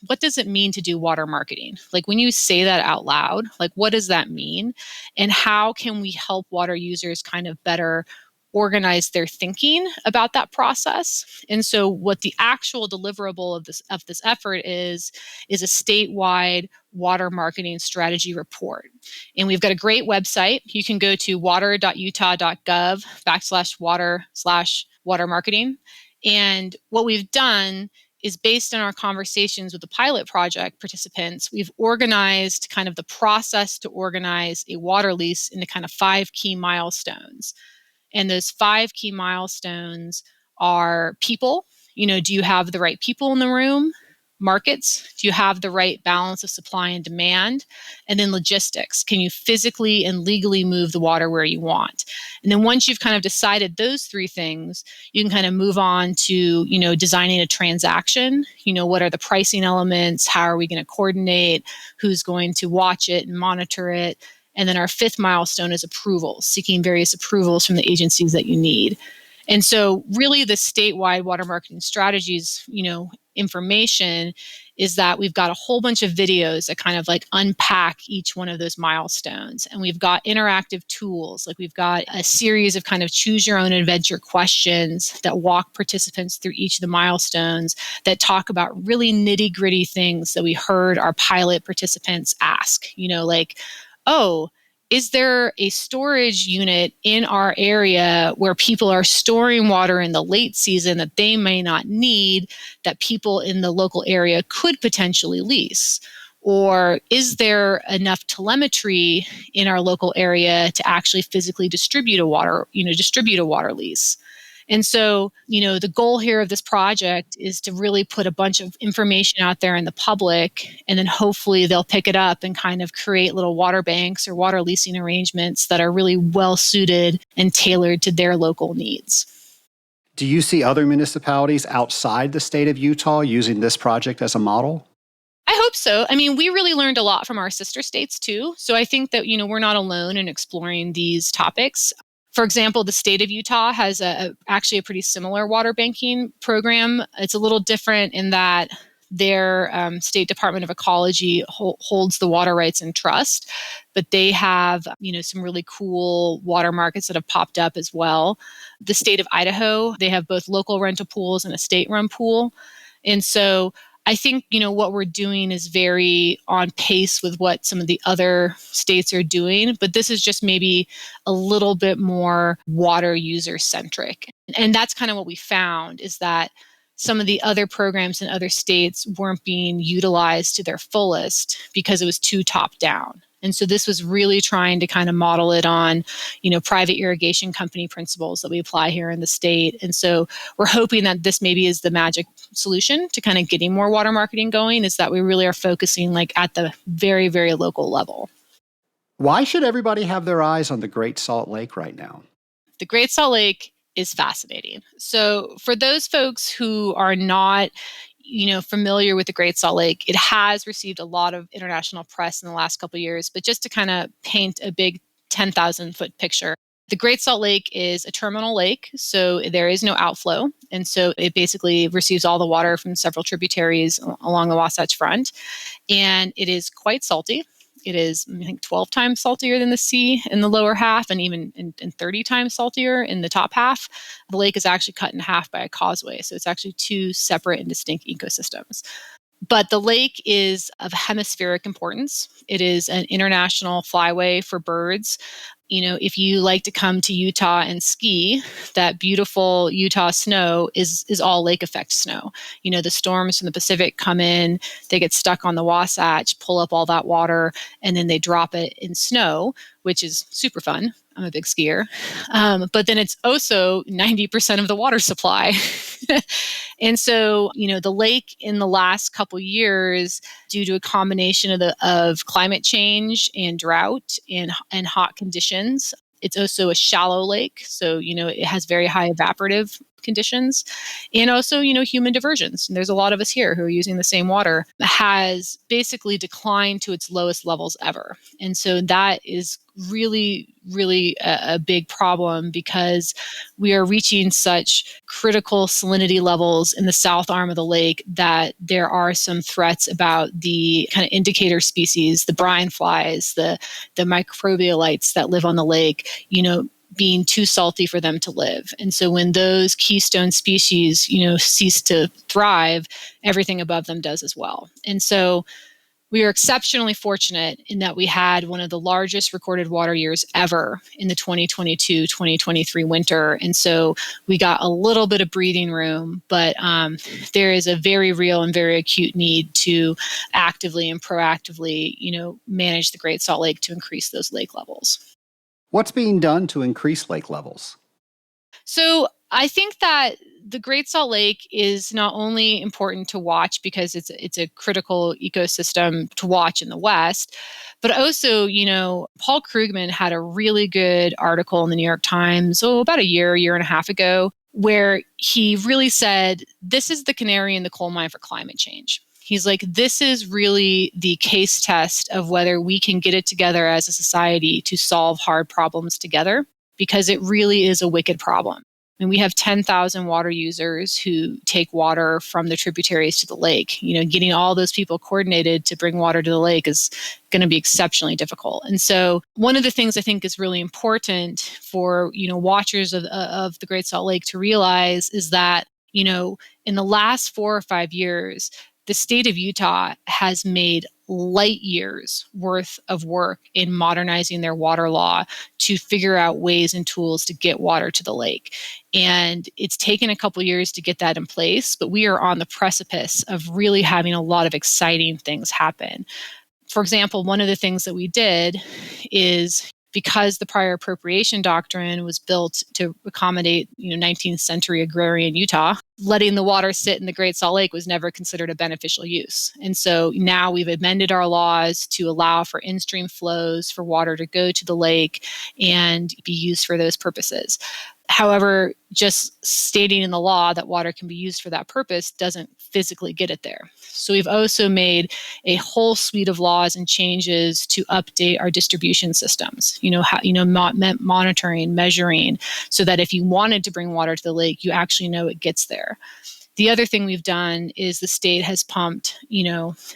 what does it mean to do water marketing? When you say that out loud, what does that mean? And how can we help water users kind of better organize their thinking about that process? And so what the actual deliverable of this effort is a statewide water marketing strategy report. And we've got a great website. You can go to water.utah.gov/water marketing. And what we've done is based on our conversations with the pilot project participants, we've organized kind of the process to organize a water lease into kind of 5 key milestones. And those 5 key milestones are people. Do you have the right people in the room? Markets. Do you have the right balance of supply and demand? And then logistics. Can you physically and legally move the water where you want? And then once you've kind of decided those 3 things, you can kind of move on to, designing a transaction. What are the pricing elements? How are we going to coordinate? Who's going to watch it and monitor it? And then our 5th milestone is approvals, seeking various approvals from the agencies that you need. And so really the statewide water marketing strategies, information is that we've got a whole bunch of videos that kind of unpack each one of those milestones. And we've got interactive tools. We've got a series of kind of choose your own adventure questions that walk participants through each of the milestones that talk about really nitty gritty things that we heard our pilot participants ask, is there a storage unit in our area where people are storing water in the late season that they may not need, that people in the local area could potentially lease? Or is there enough telemetry in our local area to actually physically distribute a water lease? And so, the goal here of this project is to really put a bunch of information out there in the public, and then hopefully they'll pick it up and kind of create little water banks or water leasing arrangements that are really well suited and tailored to their local needs. Do you see other municipalities outside the state of Utah using this project as a model? I hope so. I mean, we really learned a lot from our sister states too. So I think that, we're not alone in exploring these topics. For example, the state of Utah has actually a pretty similar water banking program. It's a little different in that their State Department of Ecology holds the water rights in trust, but they have, some really cool water markets that have popped up as well. The state of Idaho, they have both local rental pools and a state-run pool. And so I think, what we're doing is very on pace with what some of the other states are doing, but this is just maybe a little bit more water user centric. And that's kind of what we found, is that some of the other programs in other states weren't being utilized to their fullest because it was too top down. And so this was really trying to kind of model it on, private irrigation company principles that we apply here in the state. And so we're hoping that this maybe is the magic solution to kind of getting more water marketing going, is that we really are focusing at the very, very local level. Why should everybody have their eyes on the Great Salt Lake right now? The Great Salt Lake is fascinating. So for those folks who are not familiar with the Great Salt Lake, it has received a lot of international press in the last couple of years. But just to kind of paint a big 10,000 foot picture, the Great Salt Lake is a terminal lake, so there is no outflow. And so it basically receives all the water from several tributaries along the Wasatch Front. And it is quite salty. It is, I think, 12 times saltier than the sea in the lower half, and even 30 times saltier in the top half. The lake is actually cut in half by a causeway, so it's actually two separate and distinct ecosystems. But the lake is of hemispheric importance. It is an international flyway for birds. If you like to come to Utah and ski, that beautiful Utah snow is all lake effect snow. The storms from the Pacific come in, they get stuck on the Wasatch, pull up all that water, and then they drop it in snow, which is super fun. I'm a big skier. But then it's also 90% of the water supply. And so, the lake in the last couple years, due to a combination of climate change and drought and hot conditions, it's also a shallow lake. So, it has very high evaporative conditions, and also, human diversions. And there's a lot of us here who are using the same water, has basically declined to its lowest levels ever. And so that is really, really a big problem, because we are reaching such critical salinity levels in the south arm of the lake that there are some threats about the kind of indicator species, the brine flies, the microbialites that live on the lake, being too salty for them to live. And so when those keystone species, cease to thrive, everything above them does as well. And so we are exceptionally fortunate in that we had one of the largest recorded water years ever in the 2022-2023 winter. And so we got a little bit of breathing room, but there is a very real and very acute need to actively and proactively, manage the Great Salt Lake to increase those lake levels. What's being done to increase lake levels? So I think that the Great Salt Lake is not only important to watch because it's a critical ecosystem to watch in the West, but also, Paul Krugman had a really good article in the New York Times, about a year and a half ago, where he really said, this is the canary in the coal mine for climate change. He's like, this is really the case test of whether we can get it together as a society to solve hard problems together, because it really is a wicked problem. And we have 10,000 water users who take water from the tributaries to the lake. Getting all those people coordinated to bring water to the lake is going to be exceptionally difficult. And so one of the things I think is really important for, watchers of the Great Salt Lake to realize is that, in the last 4 or 5 years, the state of Utah has made light years worth of work in modernizing their water law to figure out ways and tools to get water to the lake. And it's taken a couple years to get that in place, but we are on the precipice of really having a lot of exciting things happen. For example, one of the things that we did is because the prior appropriation doctrine was built to accommodate, 19th century agrarian Utah, letting the water sit in the Great Salt Lake was never considered a beneficial use. And so now we've amended our laws to allow for in-stream flows for water to go to the lake and be used for those purposes. However, just stating in the law that water can be used for that purpose doesn't physically get it there. So we've also made a whole suite of laws and changes to update our distribution systems, monitoring, measuring, so that if you wanted to bring water to the lake, you actually know it gets there. The other thing we've done is the state has pumped,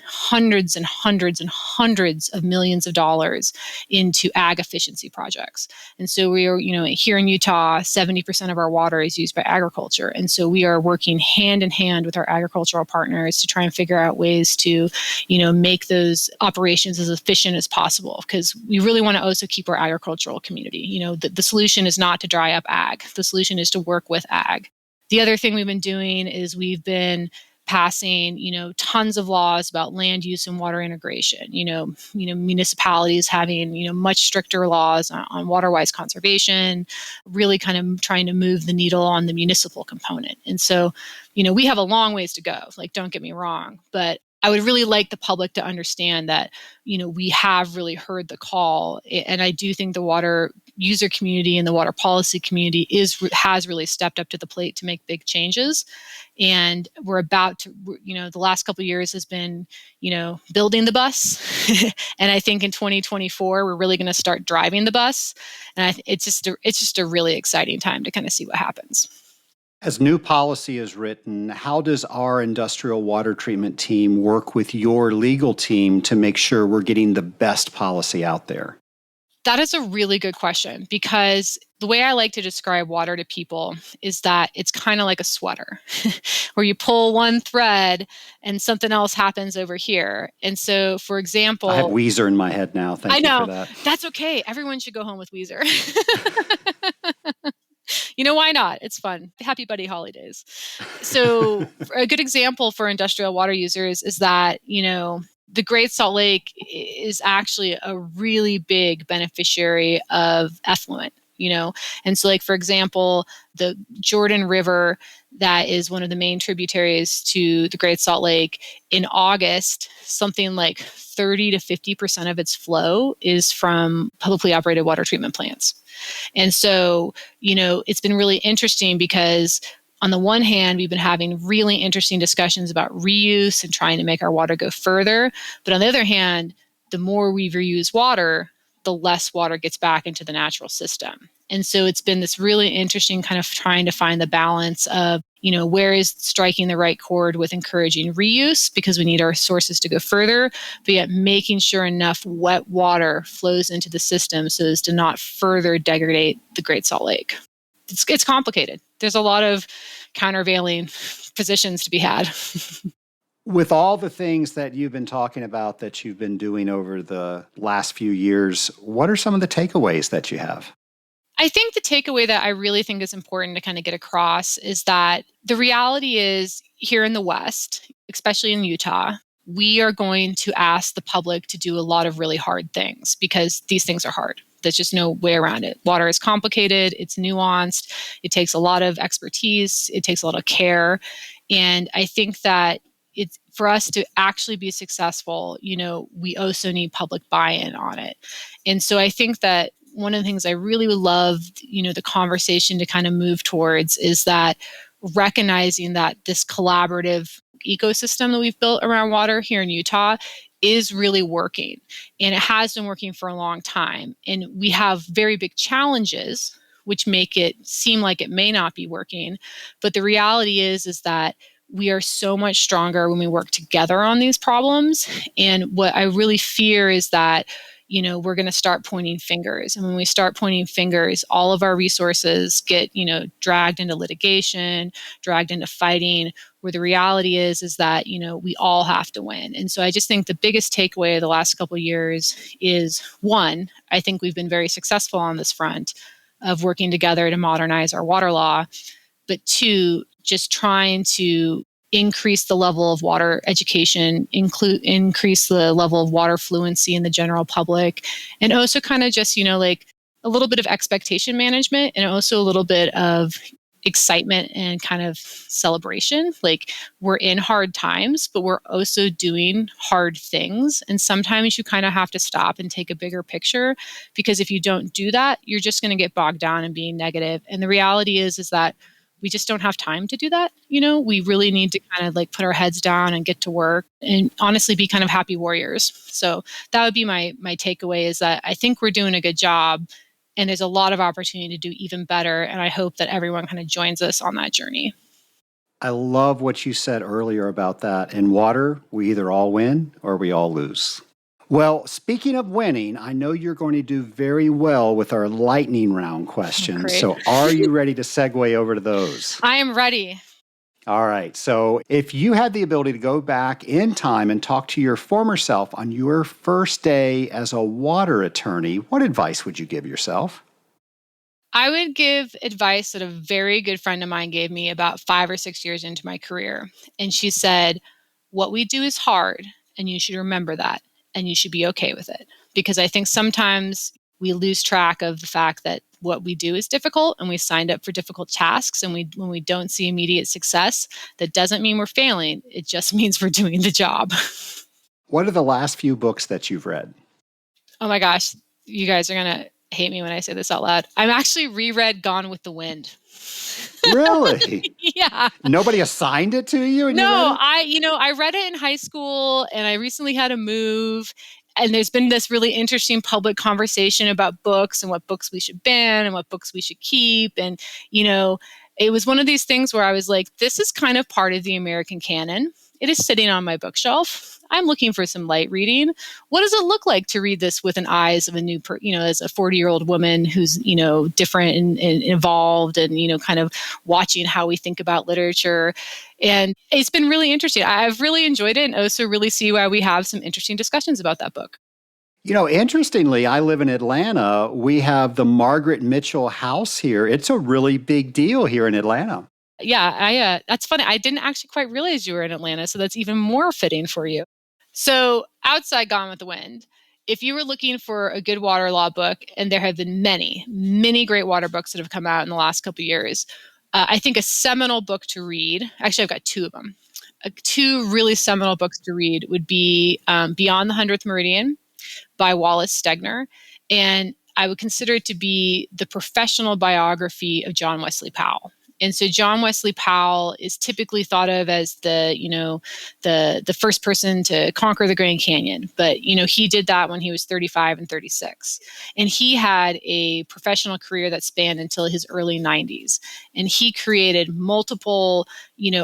hundreds and hundreds and hundreds of millions of dollars into ag efficiency projects. And so we are, here in Utah, 70% of our water is used by agriculture. And so we are working hand in hand with our agricultural partners to try and figure out ways to, make those operations as efficient as possible, because we really want to also keep our agricultural community. The solution is not to dry up ag. The solution is to work with ag. The other thing we've been doing is we've been passing, tons of laws about land use and water integration. Municipalities having, much stricter laws on water-wise conservation, really kind of trying to move the needle on the municipal component. And so, we have a long ways to go. Like, don't get me wrong, but I would really like the public to understand that, we have really heard the call. And I do think the water user community and the water policy community has really stepped up to the plate to make big changes. And we're about to, the last couple of years has been, building the bus. And I think in 2024, we're really going to start driving the bus. And it's just a really exciting time to kind of see what happens. As new policy is written, how does our industrial water treatment team work with your legal team to make sure we're getting the best policy out there? That is a really good question, because the way I like to describe water to people is that it's kind of like a sweater where you pull one thread and something else happens over here. And so, for example, I have Weezer in my head now. Thank you for that. That's okay. Everyone should go home with Weezer. Why not? It's fun. Happy buddy holidays. So a good example for industrial water users is that, the Great Salt Lake is actually a really big beneficiary of effluent, And so, like, for example, the Jordan River, that is one of the main tributaries to the Great Salt Lake, in August, something like 30 to 50% of its flow is from publicly operated water treatment plants. And so, it's been really interesting because on the one hand, we've been having really interesting discussions about reuse and trying to make our water go further. But on the other hand, the more we reuse water, the less water gets back into the natural system. And so it's been this really interesting kind of trying to find the balance of, where is striking the right chord with encouraging reuse, because we need our sources to go further, but yet making sure enough wet water flows into the system so as to not further degrade the Great Salt Lake. It's complicated. There's a lot of countervailing positions to be had. With all the things that you've been talking about that you've been doing over the last few years, what are some of the takeaways that you have? I think the takeaway that I really think is important to kind of get across is that the reality is, here in the West, especially in Utah, we are going to ask the public to do a lot of really hard things because these things are hard. There's just no way around it. Water is complicated. It's nuanced. It takes a lot of expertise. It takes a lot of care. And I think that it's for us to actually be successful, we also need public buy-in on it. And so I think that one of the things I really loved, the conversation to kind of move towards is that recognizing that this collaborative ecosystem that we've built around water here in Utah is really working. And it has been working for a long time. And we have very big challenges, which make it seem like it may not be working. But the reality is that we are so much stronger when we work together on these problems. And what I really fear is that, we're going to start pointing fingers. And when we start pointing fingers, all of our resources get, dragged into litigation, dragged into fighting, where the reality is that, we all have to win. And so I just think the biggest takeaway of the last couple of years is, one, I think we've been very successful on this front of working together to modernize our water law. But two, just trying to increase the level of water education, increase the level of water fluency in the general public, and also kind of just, like a little bit of expectation management and also a little bit of excitement and kind of celebration. Like, we're in hard times, but we're also doing hard things. And sometimes you kind of have to stop and take a bigger picture, because if you don't do that, you're just going to get bogged down in being negative. And the reality is that we just don't have time to do that. We really need to kind of like put our heads down and get to work and honestly be kind of happy warriors. So that would be my takeaway, is that I think we're doing a good job. And there's a lot of opportunity to do even better. And I hope that everyone kind of joins us on that journey. I love what you said earlier about that. In water, we either all win or we all lose. Well, speaking of winning, I know you're going to do very well with our lightning round questions. Great. So are you ready to segue over to those? I am ready. All right. So if you had the ability to go back in time and talk to your former self on your first day as a water attorney, what advice would you give yourself? I would give advice that a very good friend of mine gave me about 5 or 6 years into my career. And she said, what we do is hard, and you should remember that, and you should be okay with it. Because I think sometimes we lose track of the fact that what we do is difficult, and we signed up for difficult tasks. And when we don't see immediate success, that doesn't mean we're failing. It just means we're doing the job. What are the last few books that you've read? Oh my gosh, you guys are going to hate me when I say this out loud. I'm actually reread Gone with the Wind. Really? Yeah. Nobody assigned it to you? And No, I read it in high school, and I recently had to move. And there's been this really interesting public conversation about books and what books we should ban and what books we should keep. And, it was one of these things where I was like, this is kind of part of the American canon. It is sitting on my bookshelf. I'm looking for some light reading. What does it look like to read this with an eyes of a new, as a 40-year-old woman who's, different and evolved and, kind of watching how we think about literature. And it's been really interesting. I've really enjoyed it, and also really see why we have some interesting discussions about that book. Interestingly, I live in Atlanta. We have the Margaret Mitchell House here. It's a really big deal here in Atlanta. Yeah, that's funny. I didn't actually quite realize you were in Atlanta, so that's even more fitting for you. So outside Gone with the Wind, if you were looking for a good water law book, and there have been many, many great water books that have come out in the last couple of years, I think a seminal book to read, actually I've got two of them, two really seminal books to read would be Beyond the 100th Meridian by Wallace Stegner. And I would consider it to be the professional biography of John Wesley Powell. And so John Wesley Powell is typically thought of as the first person to conquer the Grand Canyon. But, he did that when he was 35 and 36. And he had a professional career that spanned until his early 90s. And he created multiple,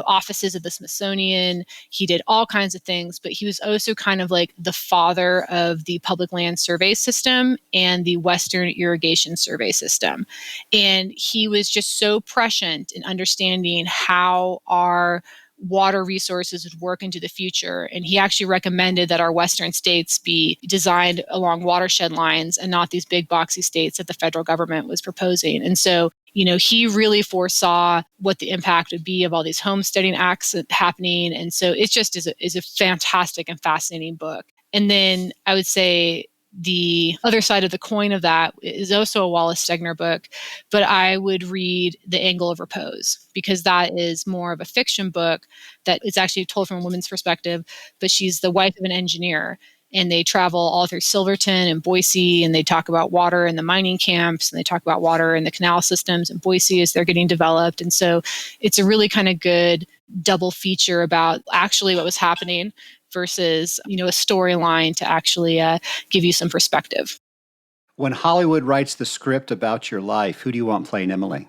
offices of the Smithsonian. He did all kinds of things, but he was also kind of like the father of the public land survey system and the Western irrigation survey system. And he was just so prescient in understanding how our water resources would work into the future. And he actually recommended that our Western states be designed along watershed lines and not these big boxy states that the federal government was proposing. And so, he really foresaw what the impact would be of all these homesteading acts happening. And so it just is a fantastic and fascinating book. And then I would say the other side of the coin of that is also a Wallace Stegner book, but I would read The Angle of Repose, because that is more of a fiction book that is actually told from a woman's perspective, but she's the wife of an engineer. And they travel all through Silverton and Boise, and they talk about water in the mining camps, and they talk about water in the canal systems in Boise as they're getting developed. And so it's a really kind of good double feature about actually what was happening versus, a storyline to actually give you some perspective. When Hollywood writes the script about your life, who do you want playing Emily?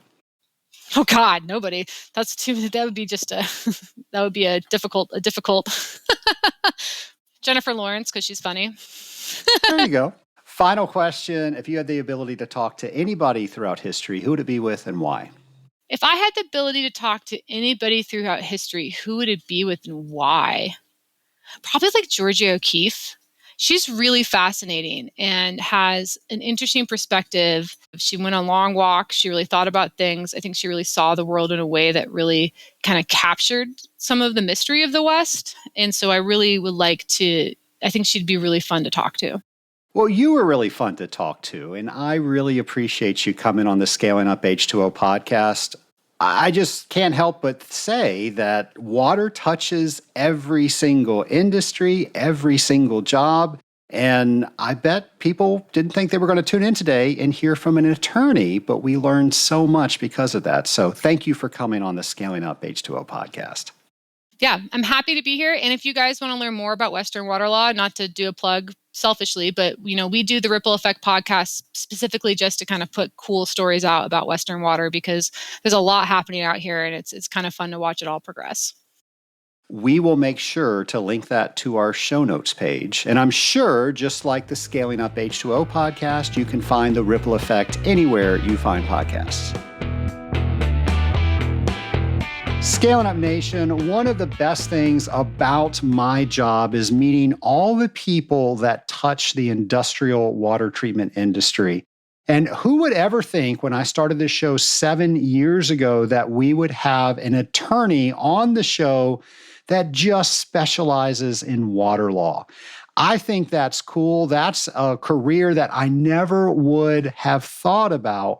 Oh God, nobody. That would be just that would be a difficult Jennifer Lawrence, because she's funny. There you go. Final question. If you had the ability to talk to anybody throughout history, who would it be with and why? If I had the ability to talk to anybody throughout history, who would it be with and why? Probably like Georgia O'Keeffe, She's really fascinating and has an interesting perspective. She went on long walks. She really thought about things. I think she really saw the world in a way that really kind of captured some of the mystery of the West. And so I really would like to, I think she'd be really fun to talk to. Well, you were really fun to talk to, and I really appreciate you coming on the Scaling Up H2O podcast. I just can't help but say that water touches every single industry, every single job. And I bet people didn't think they were going to tune in today and hear from an attorney, but we learned so much because of that. So thank you for coming on the Scaling Up H2O podcast. Yeah, I'm happy to be here. And if you guys want to learn more about Western water law, not to do a plug selfishly, but we do the Ripple Effect podcast specifically just to kind of put cool stories out about Western water, because there's a lot happening out here and it's kind of fun to watch it all progress. We will make sure to link that to our show notes page. And I'm sure, just like the Scaling Up H2O podcast, you can find the Ripple Effect anywhere you find podcasts. Scaling Up Nation, one of the best things about my job is meeting all the people that touch the industrial water treatment industry. And who would ever think when I started this show 7 years ago that we would have an attorney on the show that just specializes in water law? I think that's cool. That's a career that I never would have thought about.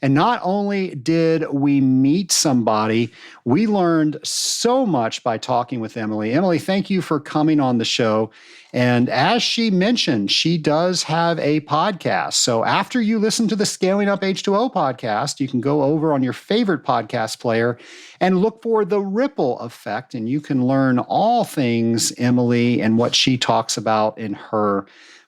And not only did we meet somebody, we learned so much by talking with Emily. Emily, thank you for coming on the show. And as she mentioned, she does have a podcast. So after you listen to the Scaling Up H2O podcast, you can go over on your favorite podcast player and look for the Ripple Effect, and you can learn all things Emily and what she talks about in her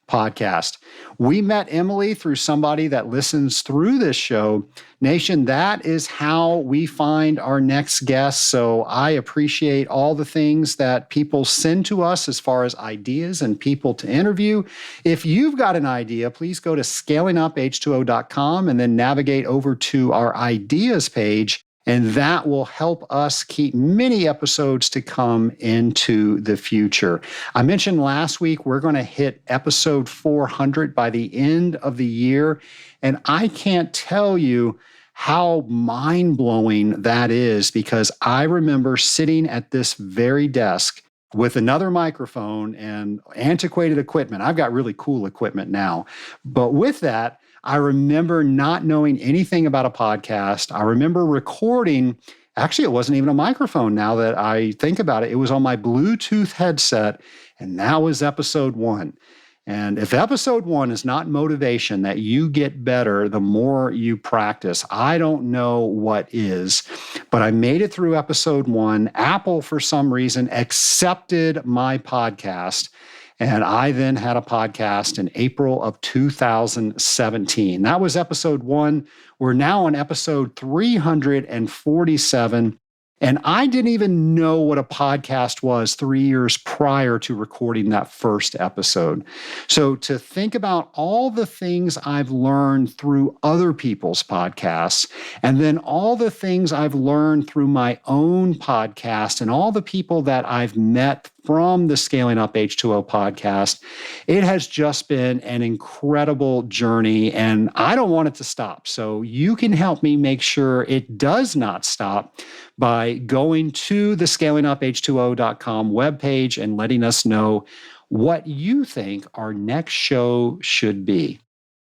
podcast. We met Emily through somebody that listens through this show. Nation, that is how we find our next guest. So I appreciate all the things that people send to us as far as ideas and people to interview. If you've got an idea, please go to scalinguph2o.com and then navigate over to our ideas page. And that will help us keep many episodes to come into the future. I mentioned last week we're going to hit episode 400 by the end of the year. And I can't tell you how mind-blowing that is, because I remember sitting at this very desk with another microphone and antiquated equipment. I've got really cool equipment now. But with that, I remember not knowing anything about a podcast. I remember recording, actually, it wasn't even a microphone now that I think about it. It was on my Bluetooth headset, and that was episode 1. And if episode 1 is not motivation that you get better the more you practice, I don't know what is. But I made it through episode 1. Apple, for some reason, accepted my podcast. And I then had a podcast in April of 2017. That was episode 1. We're now on episode 347. And I didn't even know what a podcast was 3 years prior to recording that first episode. So to think about all the things I've learned through other people's podcasts, and then all the things I've learned through my own podcast and all the people that I've met from the Scaling Up H2O podcast, it has just been an incredible journey, and I don't want it to stop. So you can help me make sure it does not stop by going to the scalinguph2o.com webpage and letting us know what you think our next show should be.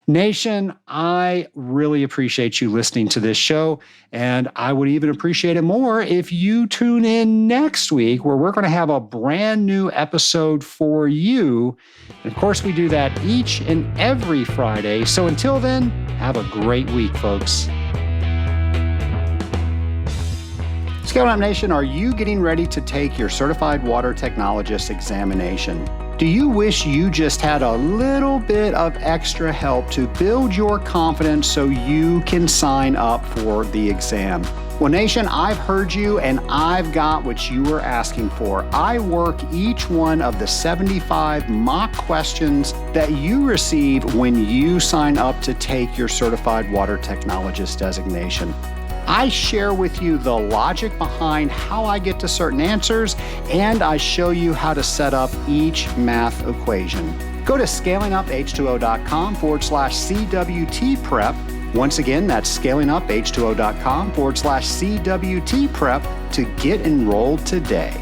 Nation, I really appreciate you listening to this show, and I would even appreciate it more if you tune in next week, where we're going to have a brand new episode for you. And of course, we do that each and every Friday. So until then, have a great week, folks. Scaling Up Nation, are you getting ready to take your Certified Water Technologist examination? Do you wish you just had a little bit of extra help to build your confidence so you can sign up for the exam? Well, Nation, I've heard you and I've got what you were asking for. I work each one of the 75 mock questions that you receive when you sign up to take your Certified Water Technologist designation. I share with you the logic behind how I get to certain answers, and I show you how to set up each math equation. Go to scalinguph2o.com/CWT prep. Once again, that's scalinguph2o.com/CWT prep to get enrolled today.